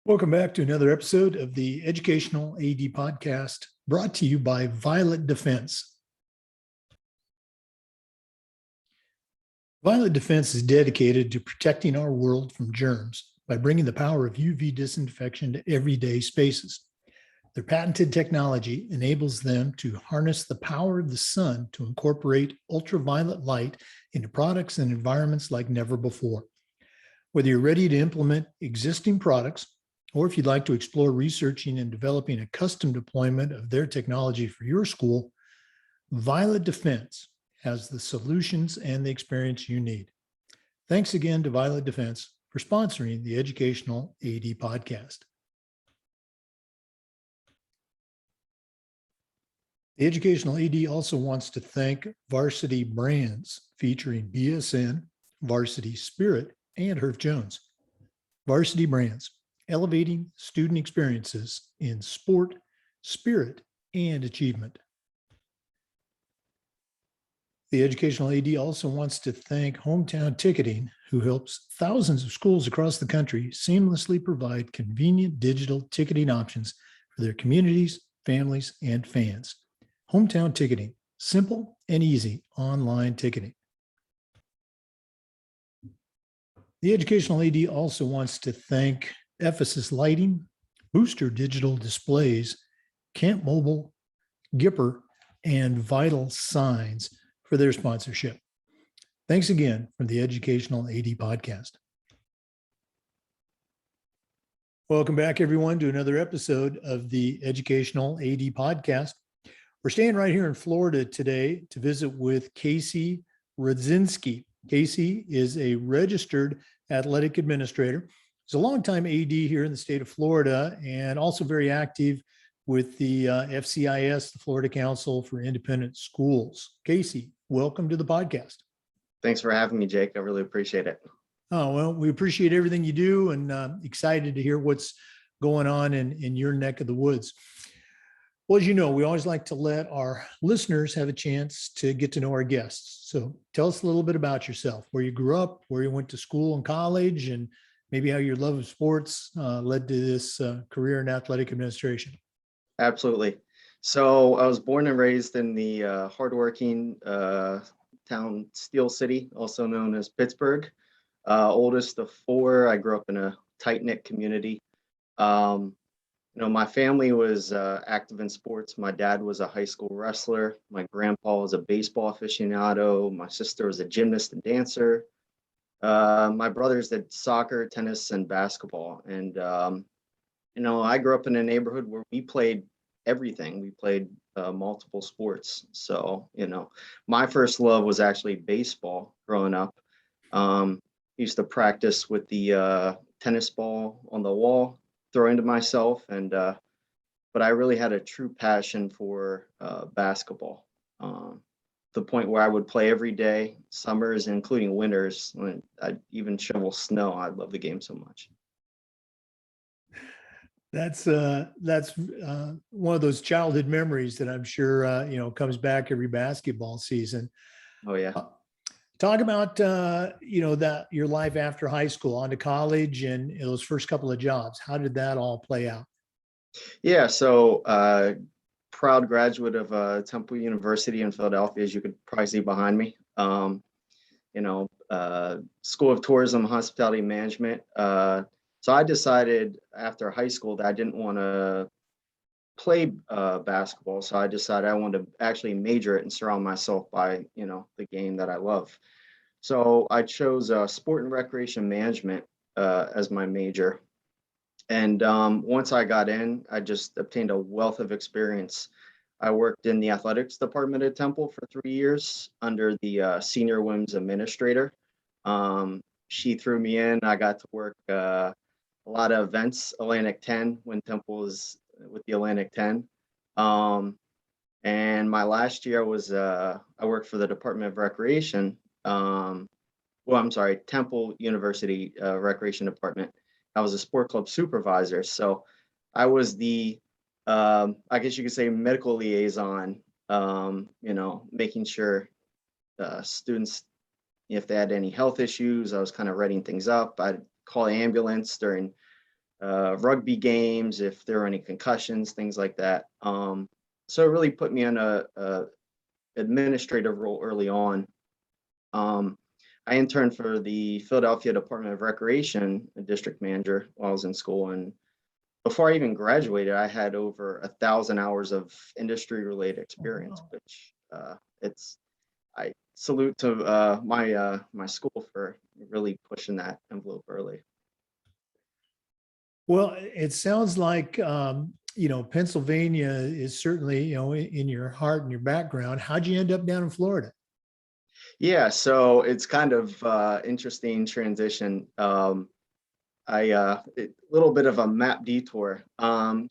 Welcome back to another episode of the Educational AD Podcast, brought to you by Violet Defense. Violet Defense is dedicated to protecting our world from germs by bringing the power of UV disinfection to everyday spaces. Their patented technology enables them to harness the power of the sun to incorporate ultraviolet light into products and environments like never before. Whether you're ready to implement existing products, or if you'd like to explore researching and developing a custom deployment of their technology for your school, Violet Defense has the solutions and the experience you need. Thanks again to Violet Defense for sponsoring the Educational AD Podcast. The Educational AD also wants to thank Varsity Brands, featuring BSN, Varsity Spirit, and Herff Jones. Varsity Brands, elevating student experiences in sport, spirit, and achievement. The Educational AD also wants to thank Hometown Ticketing, who helps thousands of schools across the country seamlessly provide convenient digital ticketing options for their communities, families, and fans. Hometown Ticketing, simple and easy online ticketing. The Educational AD also wants to thank Ephesus Lighting, Booster Digital Displays, Camp Mobile, Gipper, and Vital Signs for their sponsorship. Thanks again from the Educational AD Podcast. Welcome back, everyone, to another episode of the Educational AD Podcast. We're staying right here in Florida today to visit with Casey Rudzinski. Casey is a registered athletic administrator. He's a longtime AD here in the state of Florida and also very active with the FCIS, the Florida Council for Independent Schools. Casey, welcome to the podcast. Thanks for having me, Jake. I really appreciate it. Oh, well, we appreciate everything you do and excited to hear what's going on in your neck of the woods. Well, as you know, we always like to let our listeners have a chance to get to know our guests. So tell us a little bit about yourself, where you grew up, where you went to school and college, and maybe how your love of sports led to this career in athletic administration. Absolutely. So I was born and raised in the hardworking town Steel City, also known as Pittsburgh. Oldest of four. I grew up in a tight-knit community. My family was active in sports. My dad was a high school wrestler. My grandpa was a baseball aficionado. My sister was a gymnast and dancer. My brothers did soccer, tennis, and basketball. And, I grew up in a neighborhood where we played everything. We played multiple sports. So, my first love was actually baseball growing up. Used to practice with the tennis ball on the wall, throwing to myself. But I really had a true passion for basketball. The point where I would play every day, summers, including winters, when I'd even shovel snow. I love the game so much. That's one of those childhood memories that I'm sure, comes back every basketball season. Oh, yeah. Talk about, that your life after high school, on to college and those first couple of jobs. How did that all play out? Yeah, so proud graduate of Temple University in Philadelphia, as you could probably see behind me. School of Tourism, Hospitality Management. So I decided after high school that I didn't want to play basketball. So I decided I wanted to actually major it and surround myself by, the game that I love. So I chose sport and recreation management as my major. And once I got in, I just obtained a wealth of experience. I worked in the athletics department at Temple for 3 years under the senior women's administrator. She threw me in. I got to work a lot of events, Atlantic 10, when Temple was with the Atlantic 10. And my last year was, I worked for the Department of Recreation. Temple University Recreation Department. I was a sport club supervisor. So I was the, I guess you could say, medical liaison, making sure students, if they had any health issues, I was kind of writing things up. I'd call the ambulance during rugby games, if there were any concussions, things like that. So it really put me in a administrative role early on. I interned for the Philadelphia Department of Recreation, a district manager, while I was in school. And before I even graduated, I had over 1,000 hours of industry-related experience, Wow. which it's I salute to my school for really pushing that envelope early. Well, it sounds like, Pennsylvania is certainly, in your heart and your background. How'd you end up down in Florida? Yeah, so it's kind of interesting transition. Little bit of a map detour.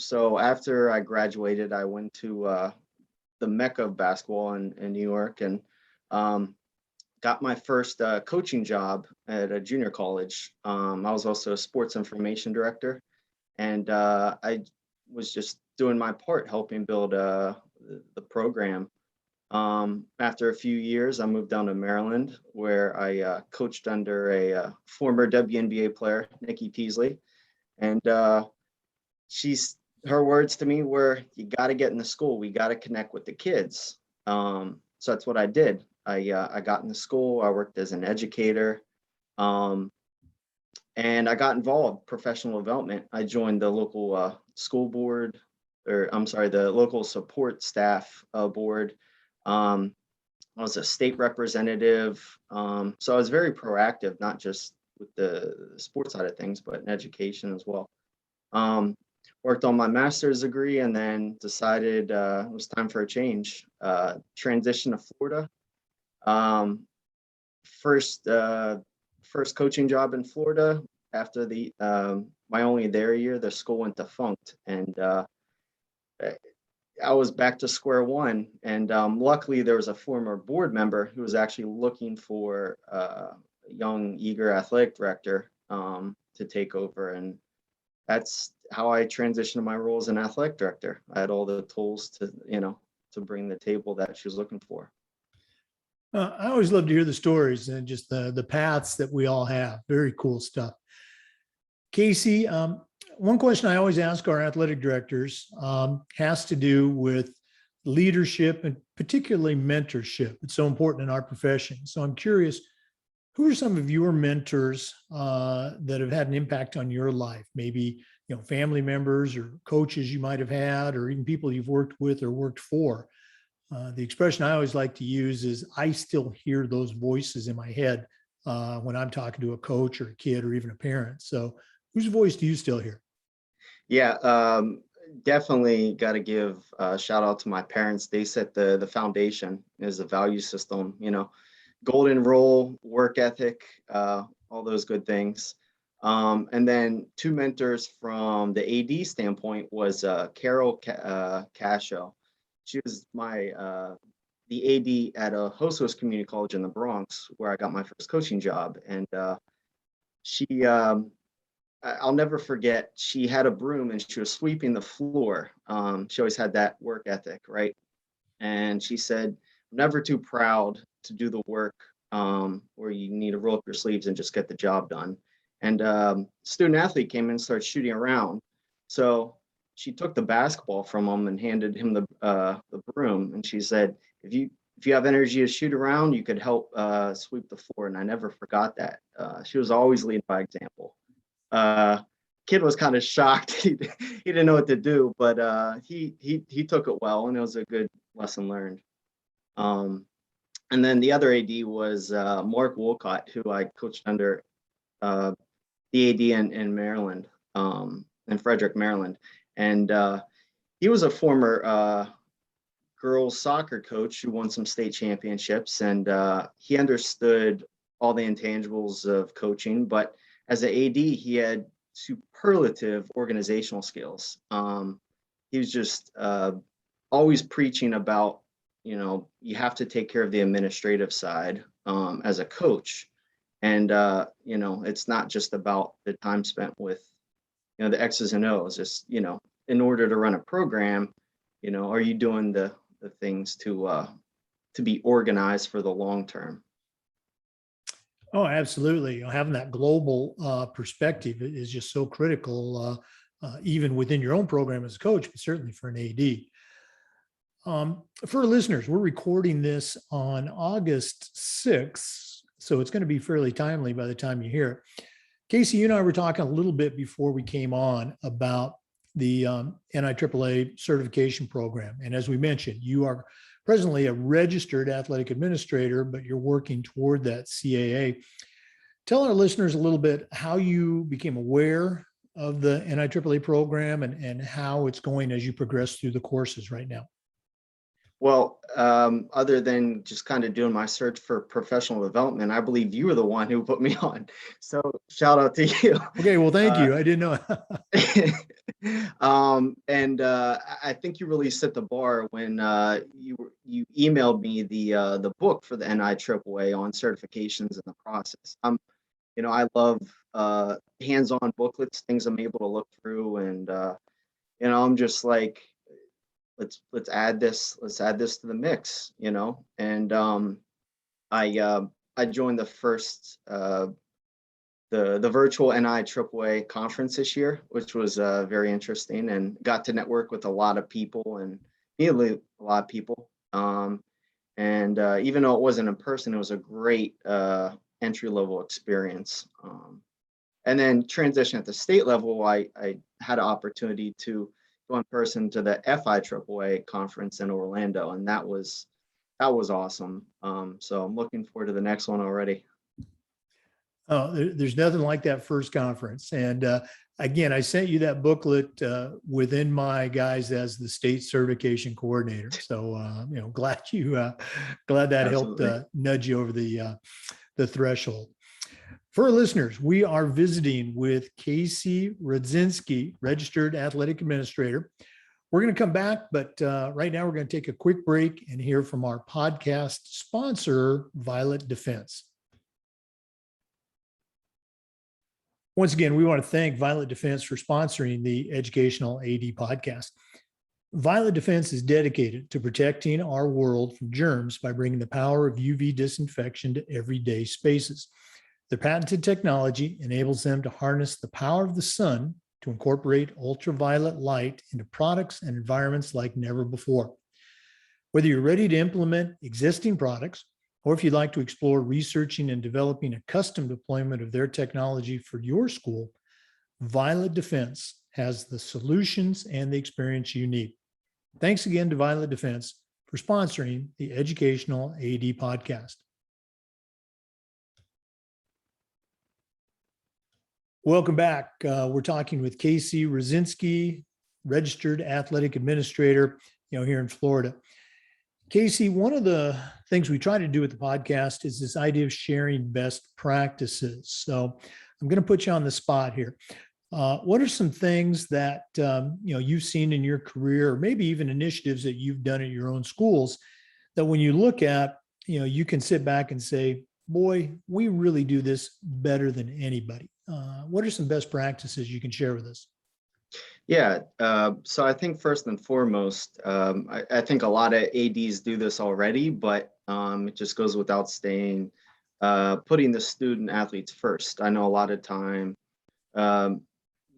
So after I graduated, I went to the Mecca of basketball in New York, and um, got my first coaching job at a junior college. I was also a sports information director, and I was just doing my part, helping build the program. After a few years, I moved down to Maryland, where I coached under a former WNBA player, Nikki Peasley, and she's her words to me were, "You got to get in the school. We got to connect with the kids." So that's what I did. I got in the school. I worked as an educator, um, and I got involved professional development. I joined the local school board, or I'm sorry, the local support staff board. Um, I was a state representative, so I was very proactive, not just with the sports side of things, but in education as well. Um, Worked on my master's degree, and then decided it was time for a change. Transition to Florida. Um, first first coaching job in Florida after the my only there year, the school went defunct, and I was back to square one. And luckily, there was a former board member who was actually looking for a young, eager athletic director to take over, and that's how I transitioned to my role as an athletic director. I had all the tools to, to bring the table that she was looking for. I always love to hear the stories and just the paths that we all have. Very cool stuff. Casey, one question I always ask our athletic directors has to do with leadership and particularly mentorship. It's so important in our profession. So I'm curious, who are some of your mentors that have had an impact on your life? Maybe, family members or coaches you might have had, or even people you've worked with or worked for. The expression I always like to use is, I still hear those voices in my head when I'm talking to a coach or a kid or even a parent. So whose voice do you still hear? Yeah, definitely got to give a shout out to my parents. They set the foundation as a value system, golden rule, work ethic, all those good things. And then two mentors from the AD standpoint was Carol Cascio. She was the AD at a host community college in the Bronx, where I got my first coaching job. And she, I'll never forget, she had a broom and she was sweeping the floor. She always had that work ethic, right? And she said, "I'm never too proud to do the work where you need to roll up your sleeves and just get the job done." And student athlete came in and started shooting around. So she took the basketball from him and handed him the broom. And she said, if you have energy to shoot around, you could help sweep the floor. And I never forgot that. She was always leading by example. Kid was kind of shocked. He didn't know what to do, but he took it well, and it was a good lesson learned. And then the other AD was Mark Wolcott, who I coached under the AD in Maryland, in Frederick, Maryland. And he was a former girls soccer coach who won some state championships, and he understood all the intangibles of coaching. But as an AD, he had superlative organizational skills. He was just always preaching about, you have to take care of the administrative side as a coach. And, it's not just about the time spent with, the X's and O's. It's, in order to run a program, are you doing the things to be organized for the long term? Oh, absolutely. Having that global perspective is just so critical, even within your own program as a coach, but certainly for an AD. For listeners, we're recording this on August 6th, so it's going to be fairly timely by the time you hear it. Casey, you and I were talking a little bit before we came on about the NIAAA certification program. And as we mentioned, you are presently a registered athletic administrator, but you're working toward that CAA. Tell our listeners a little bit how you became aware of the NIAAA program and how it's going as you progress through the courses right now. Well, other than just kind of doing my search for professional development, I believe you were the one who put me on. So shout out to you. Okay, well, thank you. I didn't know. I think you really set the bar when you emailed me the book for the NIAAA on certifications and the process. I love hands-on booklets, things I'm able to look through, and I'm just like, let's add this to the mix, and I joined the first the virtual NIAAA conference this year, which was very interesting, and got to network with a lot of people and meet a lot of people. Even though it wasn't in person, it was a great entry level experience. And then transition at the state level, I had an opportunity to go in person to the FIAAA conference in Orlando, and that was awesome. So I'm looking forward to the next one already. Oh, there's nothing like that first conference. And again, I sent you that booklet within my guise as the state certification coordinator. So, glad that helped nudge you over the threshold. For our listeners, we are visiting with Casey Rudzinski, registered athletic administrator. We're going to come back, but right now we're going to take a quick break and hear from our podcast sponsor, Violet Defense. Once again, we want to thank Violet Defense for sponsoring the Educational AD podcast. Violet Defense is dedicated to protecting our world from germs by bringing the power of UV disinfection to everyday spaces. Their patented technology enables them to harness the power of the sun to incorporate ultraviolet light into products and environments like never before. Whether you're ready to implement existing products, or if you'd like to explore researching and developing a custom deployment of their technology for your school, Violet Defense has the solutions and the experience you need. Thanks again to Violet Defense for sponsoring the Educational AD podcast. Welcome back. We're talking with Casey Rudzinski, registered athletic administrator, here in Florida. Casey, one of the things we try to do with the podcast is this idea of sharing best practices. So I'm going to put you on the spot here. What are some things that you've seen in your career, or maybe even initiatives that you've done at your own schools, that when you look at, you can sit back and say, boy, we really do this better than anybody. What are some best practices you can share with us? Yeah, so I think first and foremost, I think a lot of ADs do this already, but it just goes without saying, putting the student athletes first. I know a lot of time,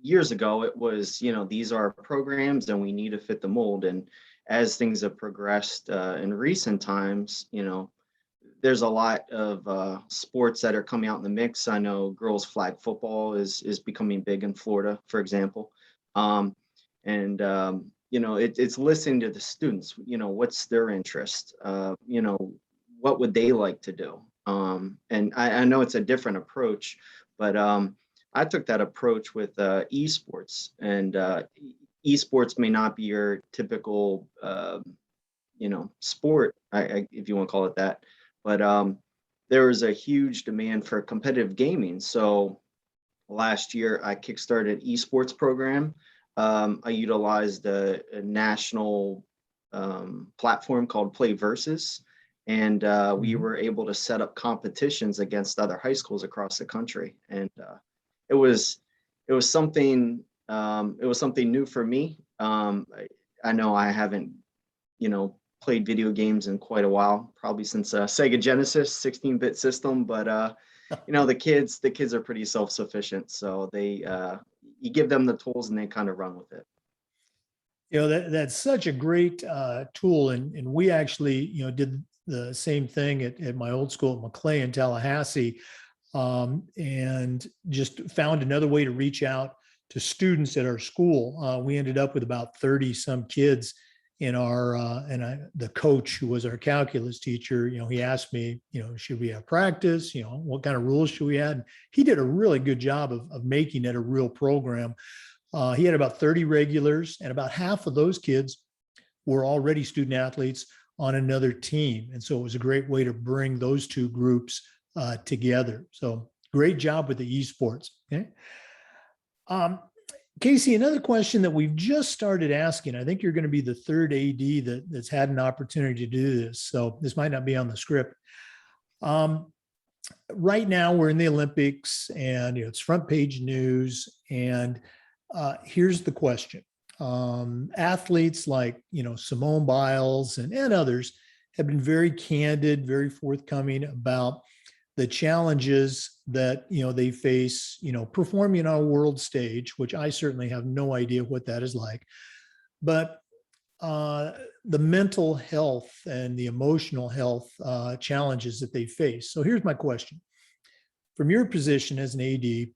years ago, it was, these are programs and we need to fit the mold. And as things have progressed in recent times, there's a lot of sports that are coming out in the mix. I know girls flag football is becoming big in Florida, for example. It's listening to the students, what's their interest, what would they like to do? And I know it's a different approach, but I took that approach with esports, and esports may not be your typical, sport, if you want to call it that, but there was a huge demand for competitive gaming. So last year, I kickstarted esports program. I utilized a national platform called Play Versus, and we were able to set up competitions against other high schools across the country. And it was something new for me. I know I haven't played video games in quite a while, probably since Sega Genesis 16-bit system, but the kids are pretty self-sufficient, so you give them the tools and they kind of run with it. That's such a great tool. And we actually, did the same thing at my old school at McClay in Tallahassee, and just found another way to reach out to students at our school. We ended up with about 30 some kids in our, the coach who was our calculus teacher, he asked me, should we have practice? What kind of rules should we have? And he did a really good job of making it a real program. He had about 30 regulars, and about half of those kids were already student athletes on another team. And so it was a great way to bring those two groups together. So great job with the esports. Okay. Casey, another question that we've just started asking, I think you're going to be the third AD that's had an opportunity to do this. So this might not be on the script. Right now we're in the Olympics, and it's front page news. And here's the question. Athletes like, Simone Biles and others have been very candid, very forthcoming about the challenges that, they face, performing on a world stage, which I certainly have no idea what that is like. But the mental health and the emotional health challenges that they face. So here's my question. From your position as an AD,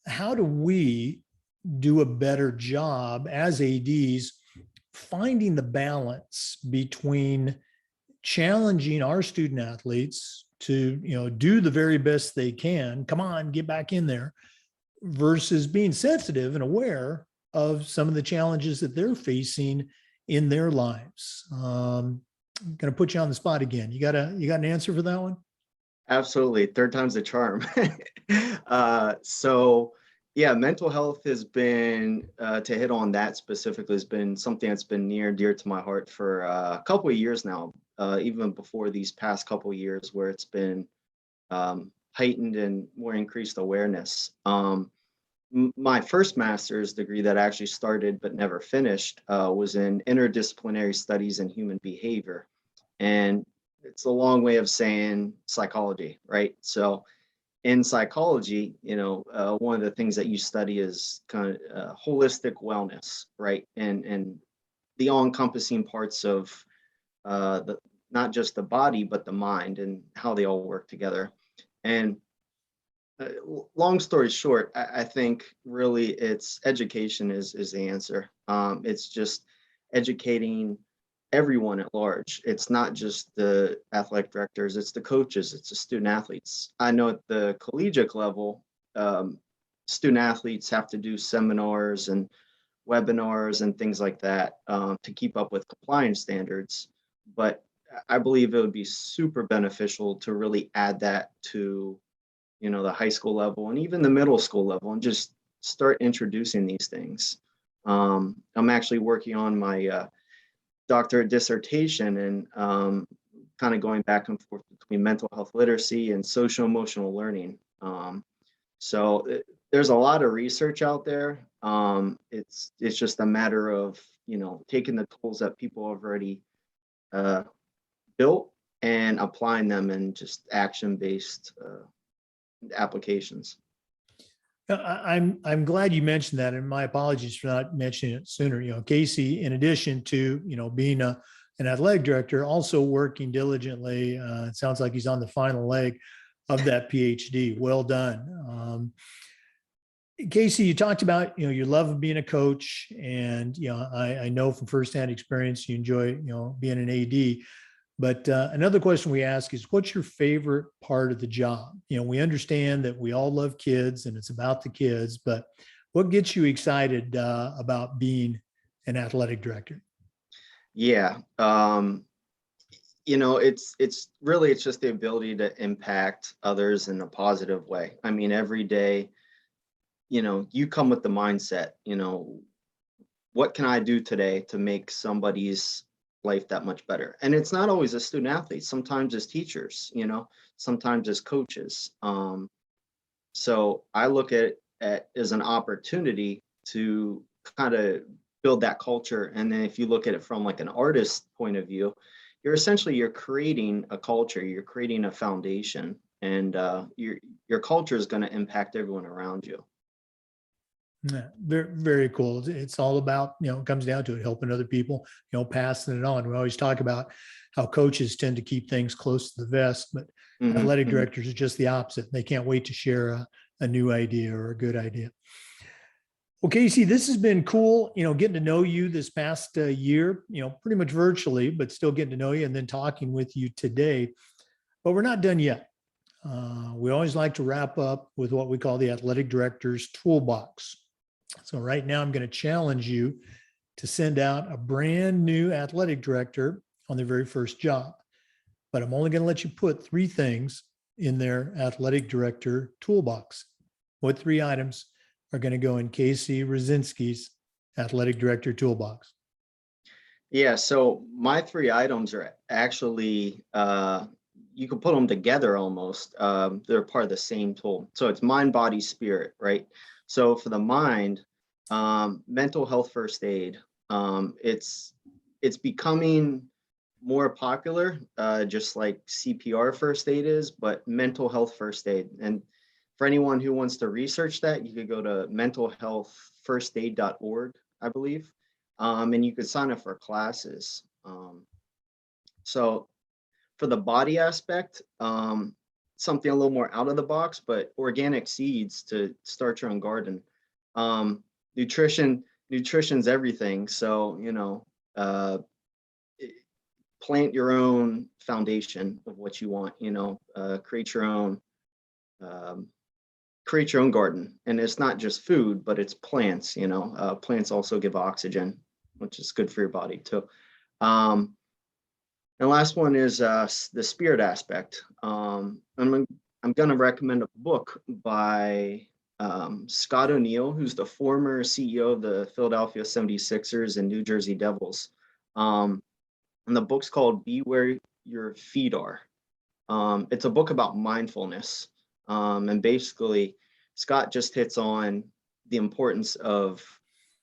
how do we do a better job as ADs finding the balance between challenging our student athletes to, do the very best they can, come on, get back in there, versus being sensitive and aware of some of the challenges that they're facing in their lives? I'm going to put you on the spot again. You got an answer for that one? Absolutely. Third time's the charm. So yeah, mental health has been, to hit on that specifically, has been something that's been near and dear to my heart for a couple of years now, even before these past couple of years, where it's been heightened and more increased awareness. My first master's degree that I actually started but never finished was in interdisciplinary studies in human behavior. And it's a long way of saying psychology, right? So in psychology, one of the things that you study is kind of holistic wellness, right? And the all-encompassing parts of not just the body, but the mind and how they all work together. And long story short, I think really it's education is the answer. It's just educating everyone at large. It's not just the athletic directors, it's the coaches, it's the student athletes. I know at the collegiate level, student athletes have to do seminars and webinars and things like that to keep up with compliance standards. But I believe it would be super beneficial to really add that to, the high school level and even the middle school level, and just start introducing these things. I'm actually working on my doctorate dissertation, and kind of going back and forth between mental health literacy and social emotional learning. There's a lot of research out there. It's just a matter of taking the tools that people have already built and applying them in just action-based applications. I'm glad you mentioned that, and my apologies for not mentioning it sooner. Casey, in addition to being an athletic director, also working diligently. It sounds like he's on the final leg of that PhD. Well done. Casey, you talked about your love of being a coach, and I know from firsthand experience you enjoy being an AD. But another question we ask is, what's your favorite part of the job? We understand that we all love kids and it's about the kids, but what gets you excited about being an athletic director? Yeah. It's just the ability to impact others in a positive way. I mean, every day, you come with the mindset, what can I do today to make somebody's life that much better? And it's not always a student athlete. Sometimes as teachers, sometimes as coaches. So I look at it as an opportunity to kind of build that culture. And then if you look at it from like an artist point of view, you're creating a culture, you're creating a foundation. and your culture is going to impact everyone around you. Yeah, very, very cool. It's all about, it comes down to it, helping other people, passing it on. We always talk about how coaches tend to keep things close to the vest, but athletic directors are just the opposite. They can't wait to share a new idea or a good idea. Well, Casey, this has been cool, getting to know you this past year, pretty much virtually, but still getting to know you and then talking with you today. But we're not done yet. We always like to wrap up with what we call the athletic director's toolbox. So right now I'm going to challenge you to send out a brand new athletic director on their very first job. But I'm only going to let you put 3 things in their athletic director toolbox. What 3 items are going to go in Casey Rudzinski's athletic director toolbox? Yeah, so my 3 items are actually, you can put them together almost. They're part of the same tool. So it's mind, body, spirit, right? So for the mind, mental health first aid, it's becoming more popular, just like CPR first aid is, but mental health first aid. And for anyone who wants to research that, you could go to mentalhealthfirstaid.org, I believe, and you could sign up for classes. So for the body aspect, something a little more out of the box, but organic seeds to start your own garden. Nutrition's everything. So, plant your own foundation of what you want, create your own garden. And it's not just food, but it's plants, plants also give oxygen, which is good for your body too. And last one is the spirit aspect. I'm going to recommend a book by Scott O'Neill, who's the former CEO of the Philadelphia 76ers and New Jersey Devils. And the book's called Be Where Your Feet Are. It's a book about mindfulness. And basically, Scott just hits on the importance of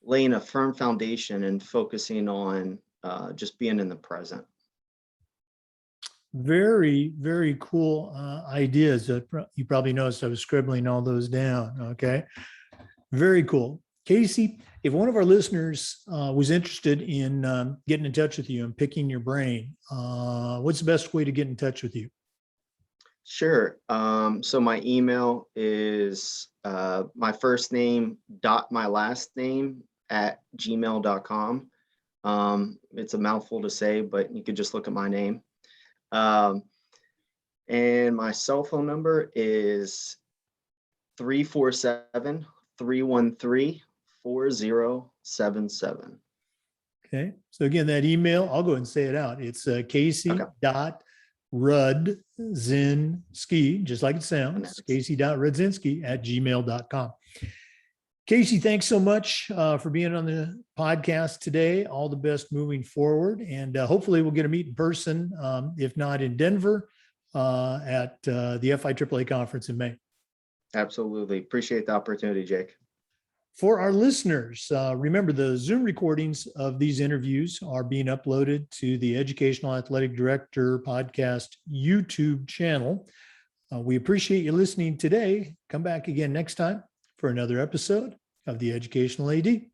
laying a firm foundation and focusing on just being in the present. Very, very cool ideas. You probably noticed I was scribbling all those down. Okay. Very cool. Casey, if one of our listeners was interested in getting in touch with you and picking your brain, what's the best way to get in touch with you? Sure. So my email is my first name dot my last name at gmail.com. It's a mouthful to say, but you could just look at my name. And my cell phone number is 347-313-4077. Okay. So again, that email, I'll go ahead and say it out. It's Casey.Rudzinski, just like it sounds, Casey.Rudzinski@gmail.com. Casey, thanks so much for being on the podcast today. All the best moving forward. And hopefully we'll get to meet in person, if not in Denver, at the FIAAA conference in May. Absolutely. Appreciate the opportunity, Jake. For our listeners, remember the Zoom recordings of these interviews are being uploaded to the Educational Athletic Director Podcast YouTube channel. We appreciate you listening today. Come back again next time for another episode of the Educational AD.